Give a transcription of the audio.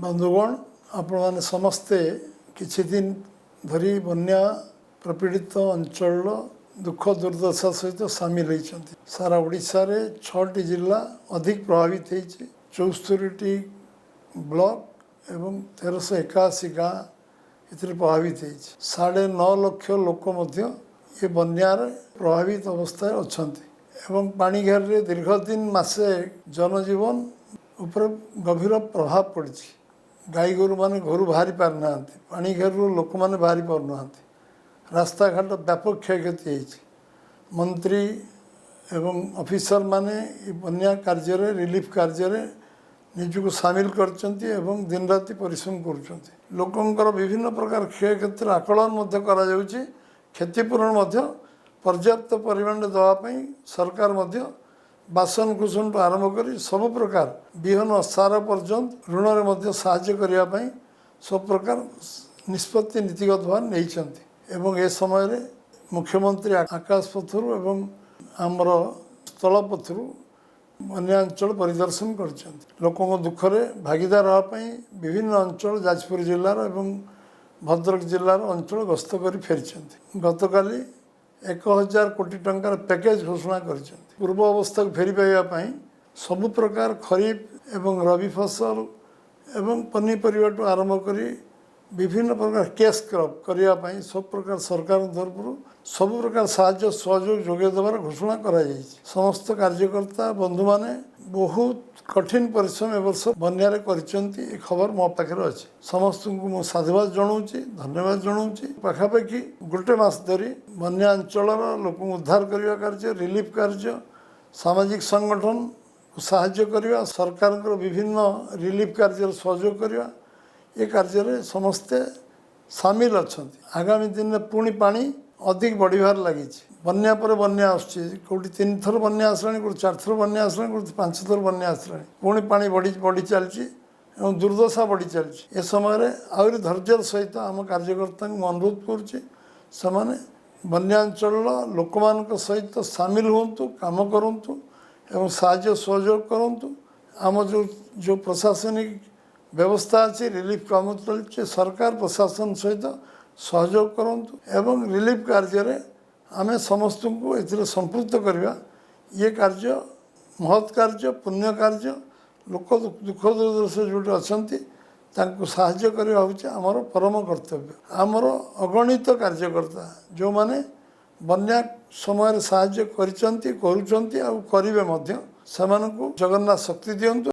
बंधुगण आपण मैंने समस्ते किछि दिन धरी बन्या प्रपीड़ित अंचल दुख दुर्दशा सहित सामिल होती। सारा ओडिशा रे 6टी जिला अधिक प्रभावित होती। 74टी ब्लॉक एवं 1381 गाँ इतने प्रभावित होती। 9.5 लाख लोक मध्य ये बन्यार प्रभावित अवस्था अच्छा एवं पाणीघर रे दीर्घ दिन मासे जनजीवन उपर गभीर प्रभाव पड़ी। गाई गोरु माने घर बाहरी पार ना, पाणीघर लोक मैंने बाहरी पार ना, रास्ता घाट व्यापक क्षयक्षति होती। मंत्री एवं ऑफिसर माने बन्या कार्य रिलीफ कार्य निजक सामिल कर दिन राति परिश्रम कर लोकंकर विभिन्न प्रकार क्षयक्षतिर आकलन क्षतिपूरण पर्याप्त परिमाण देवाई सरकार बासन कुसन आरंभ कर सब प्रकार विहन सार पर्यंत ऋण में साहाय्य करने सब प्रकार निष्पत्ति नीतिगत भाव नहीं। ए समय मुख्यमंत्री आकाश पथर एवं आमर स्थल पथर बन्या अंचल परिदर्शन कर लोकों दुखरे भागीदार होगापी विभिन्न अंचल जाजपुर जिलार एवं भद्रक जिलार अंचल गस्त कर फेरी। गतकाली 1000 कोटी टंकार पैकेज घोषणा कर पूर्व अवस्था को फेरी पाइबा सबु प्रकार खरीफ एवं रबी फसल एवं पनीपरिया आरंभ कर विभिन्न प्रकार कैश क्रॉप करने सब प्रकार सरकार तरफ सब प्रकार साहाय्य सहयोग जोगे देवार घोषणा कर समस्त कार्यकर्ता बंधु माने बहुत कठिन परिश्रम एवर्ष बन्या खबर मो पाखे अच्छी। समस्त को मुझे साधुवाद जनाऊँ धन्यवाद जनाऊँ। पाखापाखि गोटे मास धरी बन्या अंचल लोक उद्धार करने कार्य रिलीफ कार्य सामाजिक संगठन को साहाय्य करने सरकार विभिन्न रिलीफ कार्य सहयोग करने ये कार्य समस्ते सामिल अच्छा। आगामी दिन में पुणी पानी अधिक बढ़िबार लगी बन्या पर बन्या आसुटी 3 थर बन्या आसलाणी कौट 4 थर बन्या आसलाणी कौट 5 थर बन्या आसलाणी पुणी पानी बढ़ी चलती और दुर्दशा बढ़ी चलती। ए समय आहरी धैर्यर सहित आम कार्यकर्ता को अनुरोध करुचे बन्यांचल लोक मान सहित सामिल हूँ काम करूँ एवं साहाय्य सहयोग करूँ। आम जो प्रशासनिक व्यवस्था अच्छी रिलीफ काम चलती सरकार प्रशासन सहित सहयोग करूँ एवं रिलीफ कार्य आम समस्त को ए संपृक्त करवा। ये कार्य महत् कार्य पुण्य कार्य लोक दुख दुर्दशा जो अच्छा साहाय्य करवा हूँ आमर परम कर्तव्य। आमर अगणित कार्यकर्ता जो माने बन्या समय साहाय्य करेंगे जगन्नाथ शक्ति दिंतु।